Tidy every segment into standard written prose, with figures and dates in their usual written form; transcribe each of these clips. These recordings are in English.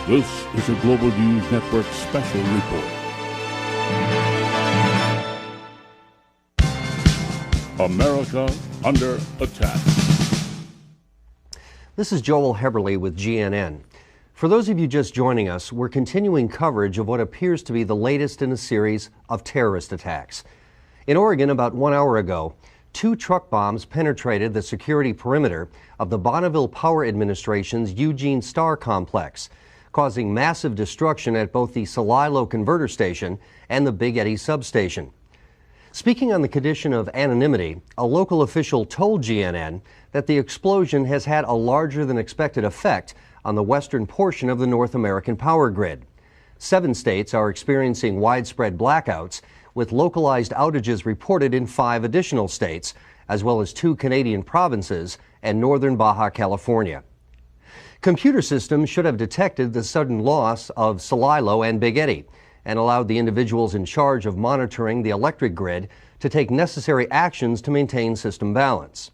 This is a Global News Network special report. America under attack. This is Joel Heberly with GNN. For those of you just joining us, we're continuing coverage of what appears to be the latest in a series of terrorist attacks. In Oregon, about 1 hour ago, 2 truck bombs penetrated the security perimeter of the Bonneville Power Administration's Eugene Star complex, causing massive destruction at both the Celilo converter station and the Big Eddy substation. Speaking on the condition of anonymity, a local official told GNN that the explosion has had a larger than expected effect on the western portion of the North American power grid. 7 states are experiencing widespread blackouts, with localized outages reported in 5 additional states, as well as 2 Canadian provinces and northern Baja California. Computer systems should have detected the sudden loss of Celilo and Big Eddy and allowed the individuals in charge of monitoring the electric grid to take necessary actions to maintain system balance.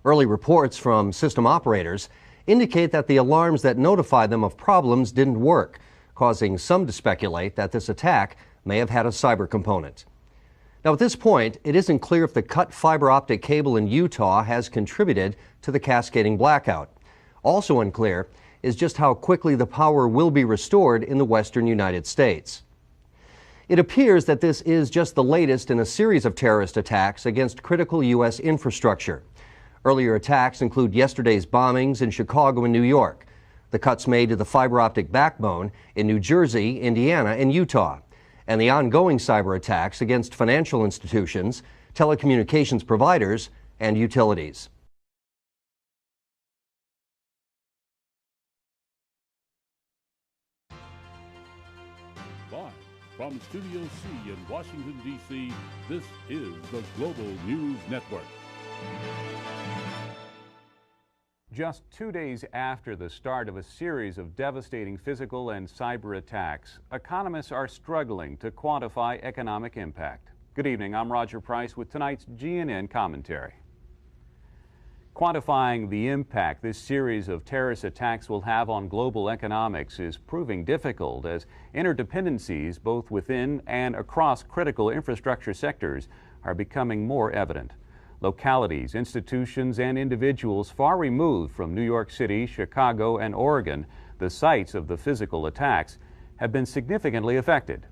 Early reports from system operators indicate that the alarms that notify them of problems didn't work, causing some to speculate that this attack may have had a cyber component. Now, at this point, it isn't clear if the cut fiber optic cable in Utah has contributed to the cascading blackout. Also unclear is just how quickly the power will be restored in the western United States. It appears that this is just the latest in a series of terrorist attacks against critical U.S. infrastructure. Earlier attacks include yesterday's bombings in Chicago and New York, the cuts made to the fiber optic backbone in New Jersey, Indiana, and Utah, and the ongoing cyber attacks against financial institutions, telecommunications providers, and utilities. Live from Studio C in Washington, D.C., this is the Global News Network. Just 2 days after the start of a series of devastating physical and cyber attacks, economists are struggling to quantify economic impact. Good evening, I'm Roger Price with tonight's GNN commentary. Quantifying the impact this series of terrorist attacks will have on global economics is proving difficult as interdependencies both within and across critical infrastructure sectors are becoming more evident. Localities, institutions, and individuals far removed from New York City, Chicago, and Oregon, the sites of the physical attacks, have been significantly affected.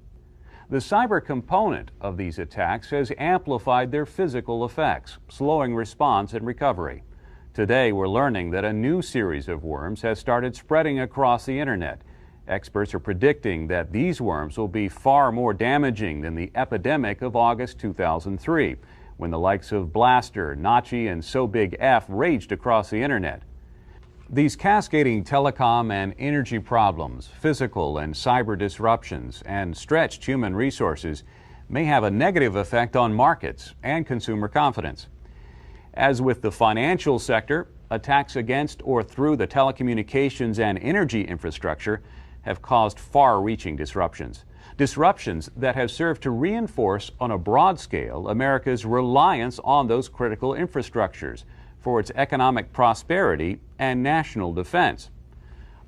The cyber component of these attacks has amplified their physical effects, slowing response and recovery. Today, we're learning that a new series of worms has started spreading across the internet. Experts are predicting that these worms will be far more damaging than the epidemic of August 2003. When the likes of Blaster, Nachi, and So Big F raged across the internet. These cascading telecom and energy problems, physical and cyber disruptions, and stretched human resources may have a negative effect on markets and consumer confidence. As with the financial sector, attacks against or through the telecommunications and energy infrastructure have caused far-reaching disruptions. Disruptions that have served to reinforce on a broad scale America's reliance on those critical infrastructures for its economic prosperity and national defense.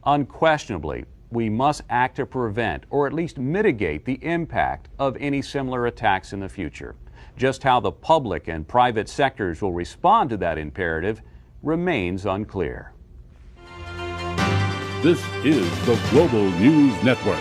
Unquestionably, we must act to prevent or at least mitigate the impact of any similar attacks in the future. Just how the public and private sectors will respond to that imperative remains unclear. This is the Global News Network.